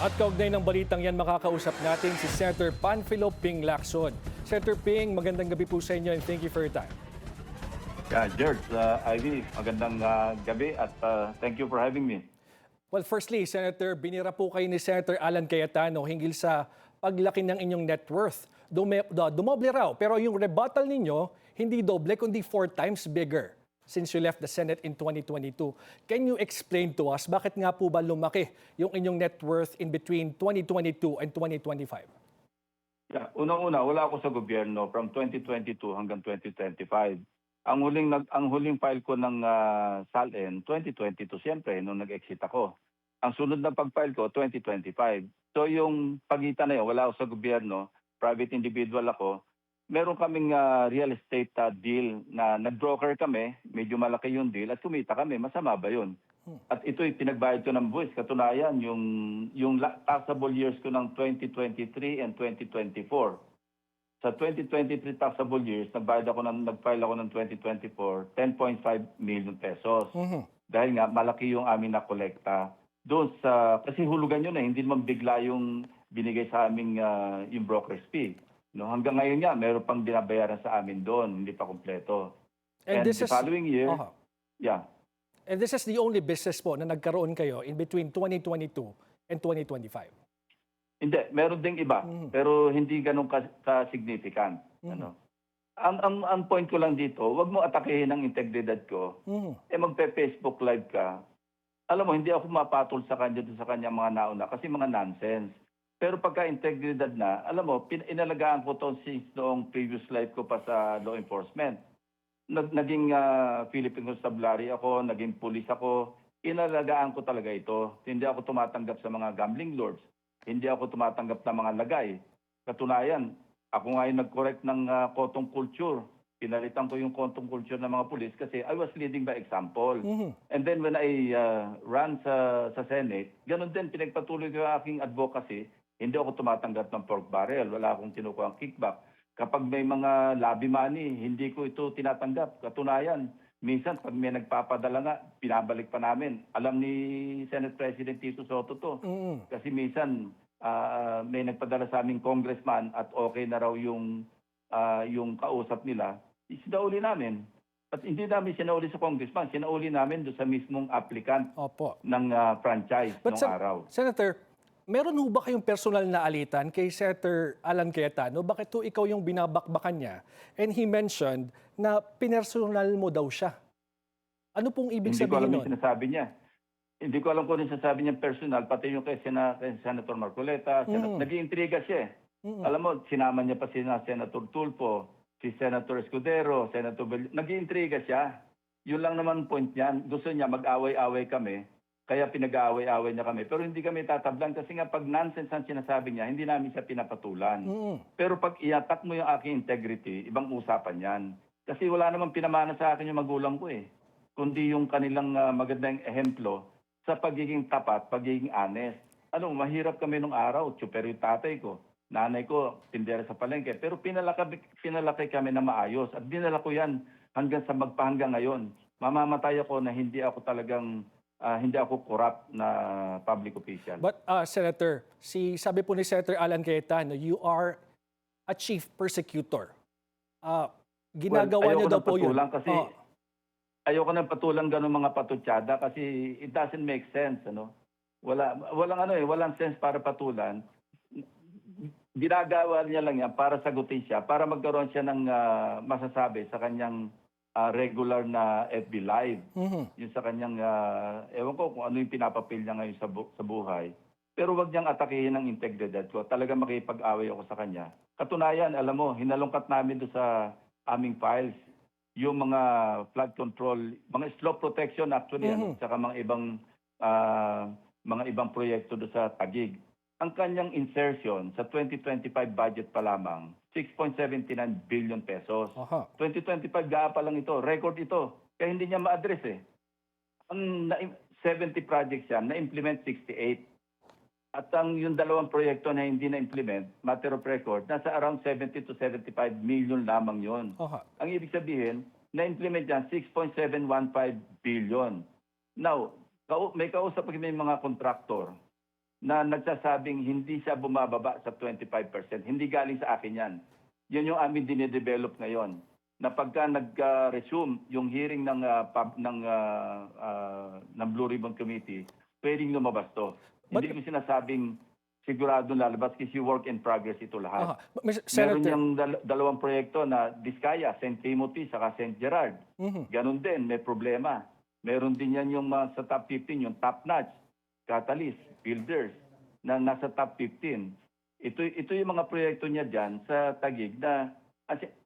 At kaugnay ng balitang yan, makakausap natin si Senator Panfilo Ping Lacson. Senator Ping, magandang gabi po sa inyo and thank you for your time. George, Ivy, magandang gabi at thank you for having me. Well, firstly, Senator, binira po kayo ni Senator Alan Cayetano hinggil sa paglaki ng inyong net worth. Dumoble raw, pero yung rebuttal ninyo, hindi doble, kundi 4 times bigger since you left the Senate in 2022. Can you explain to us bakit nga po ba lumaki yung inyong net worth in between 2022 and 2025? Yeah, unang-una, wala ako sa gobyerno from 2022 hanggang 2025. Ang huling file ko ng SALN 2022 siyempre nung nag-exit ako. Ang sunod na pag-file ko 2025. So yung pagitan na yun, wala ako sa gobyerno, private individual ako. Meron kaming real estate deal na nag-broker kami, medyo malaki yung deal at kumita kami. Masama ba yun? At ito'y pinagbayad ko ng buwis. Katunayan, yung taxable years ko ng 2023 and 2024. Sa 2023 taxable years, nag-file ako ng 2024, 10.5 million pesos. Dahil nga, malaki yung amin na kolekta. Doon kasi hulugan yun hindi naman bigla yung binigay sa aming yung broker's fee. No, hanggang ngayon nga, meron pang binabayaran sa amin doon, hindi pa kumpleto. And the following year, yeah. And this is the only business po na nagkaroon kayo in between 2022 and 2025? Hindi, meron ding iba, pero hindi ganun ka-significant. Ano? Ang point ko lang dito, wag mo atakehin ang integridad ko. Magpe-Facebook live ka. Alam mo, hindi ako mapatol sa kanya doon sa kanya mga nauna kasi mga nonsense. Pero pagka integridad na, alam mo, inalagaan ko to since noong previous life ko pa sa law enforcement. Naging Philippine Constabulary ako, naging police ako. Inalagaan ko talaga ito. Hindi ako tumatanggap sa mga gambling lords. Hindi ako tumatanggap ng mga lagay. Katunayan, ako ngayon nag-correct ng kotong culture. Pinalitan ko yung kotong culture ng mga police kasi I was leading by example. And then when I ran sa Senate, ganun din pinagpatuloy ko yung aking advocacy. Hindi ako tumatanggap ng pork barrel. Wala akong kinukuha ang kickback. Kapag may mga lobby money, hindi ko ito tinatanggap. Katunayan, minsan pag may nagpapadala nga, pinabalik pa namin. Alam ni Senate President Tito Soto to. Kasi minsan may nagpadala sa aming congressman at okay na raw yung kausap nila. Sinauli namin. At hindi namin sinauli sa congressman. Sinauli namin doon sa mismong applicant ng franchise noong araw. Senator, meron ho ba kayong personal na alitan kay Senator Alan Cayetano? Bakit ho ikaw yung binabakbakan niya? And he mentioned na pinersonal mo daw siya. Ano pong ibig sabihin nun? Hindi ko alam yung sinasabi niya. Hindi ko alam kung ano sinasabi niya personal, pati yung kay Senator Marcoleta. Nag-iintriga siya. Alam mo, sinama niya pa si Senator Tulfo, si Senator Escudero, Senator nag-iintriga siya. Yun lang naman point niyan. Gusto niya mag-away-away kami. Kaya pinag-aaway-aaway niya kami. Pero hindi kami tatablan kasi nga pag nonsense ang sinasabi niya, hindi namin siya pinapatulan. Pero pag iatak mo yung aking integrity, ibang usapan yan. Kasi wala namang pinamana sa akin yung magulang ko kundi yung kanilang magandang ehemplo sa pagiging tapat, pagiging honest. Mahirap kami nung araw, super yung tatay ko. Nanay ko, tindera sa palengke. Pero pinalaki kami na maayos. At dinala ko yan hanggang ngayon. Mamamatay ako na hindi ako talagang hindi ako corrupt na public official. But Senator, sabi po ni Senator Alan Cayetano, you are a chief persecutor. Ginagawa niyo daw po yun. Kasi ayoko nang patulang ganun mga patutsada kasi it doesn't make sense. Walang sense para patulan. Ginagawa niya lang yan para sagutin siya, para magkaroon siya ng masasabi sa kanyang regular na FB Live. Yung sa kanyang, ewan ko kung ano yung pinapapil niya ngayon sa buhay. Pero wag niyang atakihin ang integridad ko. Talaga makipag-away ako sa kanya. Katunayan, alam mo, hinalungkat namin doon sa aming files yung mga flood control, mga slope protection actually, saka mga ibang proyekto doon sa Taguig. Ang kanyang insertion sa 2025 budget pa lamang, 6.79 billion pesos. 2025 gaa pa lang ito, record ito. Kaya hindi niya ma-address Ang 70 projects yan, na-implement 68. At yung dalawang proyekto na hindi na-implement, matter of record, nasa around 70 to 75 million lamang yon. Ang ibig sabihin, na-implement yan 6.715 billion. Now, may kausap kami mga kontraktor. na nagsasabing hindi siya bumababa sa 25%. Hindi galing sa akin yan. Yan yung amin dinedevelop ngayon. Na pagka nag-resume yung hearing ng Blue Ribbon Committee, pwedeng lumabas to. But- Hindi ko sinasabing sigurado lalabas kasi work in progress ito lahat. Mr. Meron Senator, niyang dalawang proyekto na Vizcaya, St. Timothy, saka St. Gerard. Ganon din, may problema. Meron din yan yung sa top 15, yung top notch, Catalyst, Builders, na nasa top 15. Ito yung mga proyekto niya dyan sa Taguig na,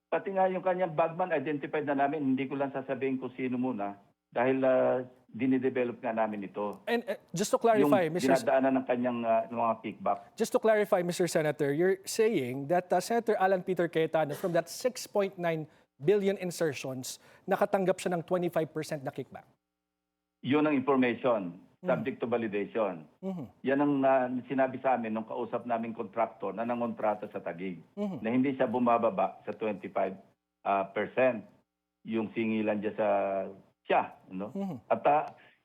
pati nga yung kanyang bagman, identified na namin, hindi ko lang sasabihin kung sino muna, dahil dinidevelop nga namin ito. and just to clarify, Yung Mr. dinadaanan ng kanyang mga kickback. Just to clarify, Mr. Senator, you're saying that Senator Alan Peter Cayetano, from that 6.9 billion insertions, nakatanggap siya ng 25% na kickback. Yun ang information, subject to validation. Yan ang sinabi sa amin nung kausap namin kontraktor na nangontrata sa Taguig, na hindi siya bumababa sa 25% yung singilan dyan siya. No? At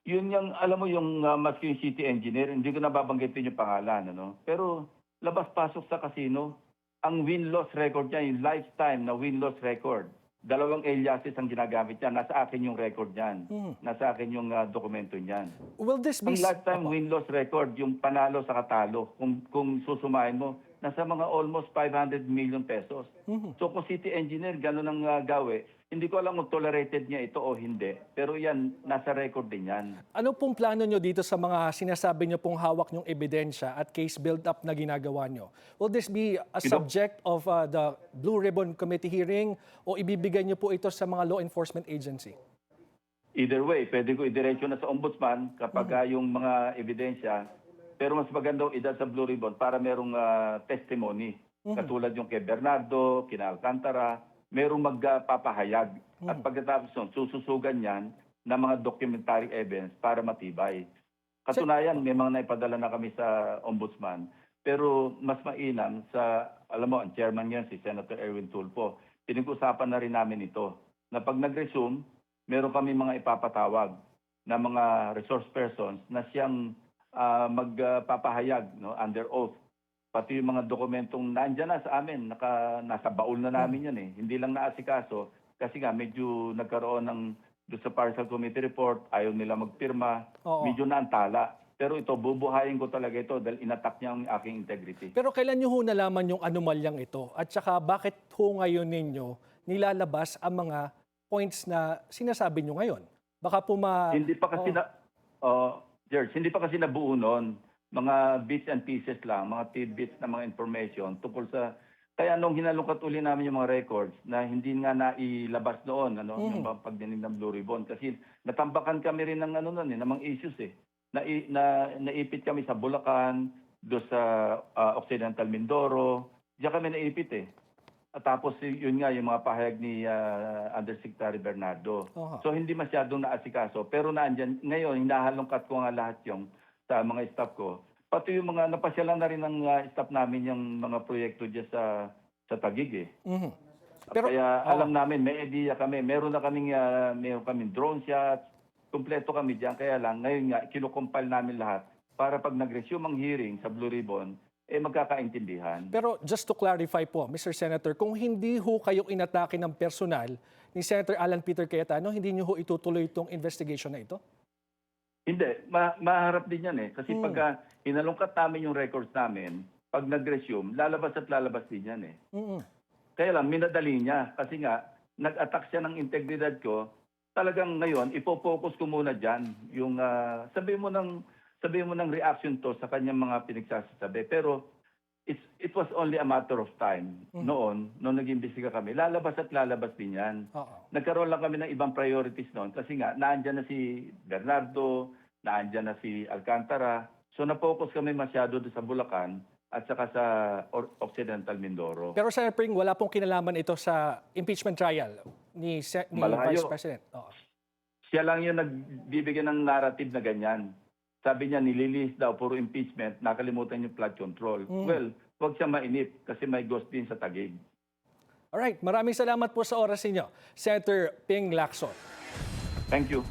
yun yung, alam mo yung maski yung city engineer, hindi ko nababanggitin yung pangalan. Ano? Pero labas-pasok sa casino, ang win-loss record niya, yung lifetime na win-loss record, 2 aliases ang ginagamit niya. Nasa akin yung record niyan. Nasa akin yung dokumento niyan. Will this be... Ang lifetime win-loss record, yung panalo sa katalo, kung susumahin mo, nasa mga almost 500 million pesos. So kung city engineer, gano'n ang gawi, hindi ko alam kung tolerated niya ito o hindi. Pero yan, nasa record din yan. Ano pong plano nyo dito sa mga sinasabi nyo pong hawak nyong ebidensya at case build-up na ginagawa nyo? Will this be a subject of the Blue Ribbon Committee hearing o ibibigay nyo po ito sa mga law enforcement agency? Either way, pwede ko idiretso na sa ombudsman kapag yung mga ebidensya. Pero mas magandang idal sa Blue Ribbon para merong testimony. Katulad yung kay Bernardo, kina Alcantara, merong magpapahayag. At pagkatapos nun, sususugan yan ng mga documentary evidence para matibay. Katunayan, may mga naipadala na kami sa ombudsman. Pero mas mainam sa, alam mo, ang chairman yan, si Senator Erwin Tulfo, pinag-usapan na rin namin ito. Na pag nag-resume, meron kami mga ipapatawag na mga resource persons na siyang magpapahayag under oath. Pati yung mga dokumentong nandyan na sa amin, nasa baul na namin yan eh. Hindi lang naasikaso kasi nga medyo nagkaroon ng doon sa partial committee report, ayaw nila magpirma, medyo naantala. Pero ito, bubuhayin ko talaga ito dahil inattack niya ang aking integrity. Pero kailan nyo ho nalaman yung anomalyang ito? At saka bakit ho ngayon ninyo nilalabas ang mga points na sinasabi nyo ngayon? Baka po Hindi pa kasi George, hindi pa kasi nabuo noon. Mga bits and pieces lang, mga tidbits na mga information tungkol sa... Kaya nung hinalungkat uli namin yung mga records na hindi nga nailabas noon, yung pagdinig ng Blue Ribbon. Kasi natambakan kami rin ng ng mga issues eh. Naipit kami sa Bulacan, do sa Occidental Mindoro. Diyan kami naipit eh. At tapos yun nga yung mga pahayag ni Undersecretary Bernardo. So hindi masyadong naasikaso. Pero naandyan, ngayon, hinahalungkat ko nga lahat yung sa mga staff ko. Pati yung mga napasyalan na rin ng staff namin yung mga proyekto dyan sa Taguig eh. Pero, kaya alam namin, may idea kami. Meron kaming drone shots. Kumpleto kami dyan. Kaya lang, ngayon nga, kinukumpile namin lahat para pag nag-resume ang hearing sa Blue Ribbon, magkakaintindihan. Pero just to clarify po, Mr. Senator, kung hindi ho kayong inatake ng personal ni Senator Alan Peter Cayetano, hindi nyo ho itutuloy itong investigation na ito? Hindi. Maharap din yan eh. Kasi pagka hinalungkat namin yung records namin, pag nag-resume, lalabas at lalabas din yan eh. Kaya lang, minadali niya. Kasi nga, nag-attack siya ng integridad ko. Talagang ngayon, ipopokus ko muna dyan. Yung, sabi mo ng reaction to sa kanyang mga pinagsasabi. Pero it was only a matter of time. Noon, nung nag-imbestiga kami, lalabas at lalabas din yan. Nagkaroon lang kami ng ibang priorities noon. Kasi nga, naandyan na si Bernardo, naandyan na si Alcantara. So na-focus kami masyado doon sa Bulacan at saka sa Occidental Mindoro. Pero Senator Pring, wala pong kinalaman ito sa impeachment trial ni Vice President. Siya lang yung nagbibigyan ng narrative na ganyan. Sabi niya, nililis daw, puro impeachment, nakalimutan yung flood control. Well, huwag siya mainip kasi may ghost din sa Taguig. Alright, maraming salamat po sa oras ninyo, Senator Ping Lacson. Thank you.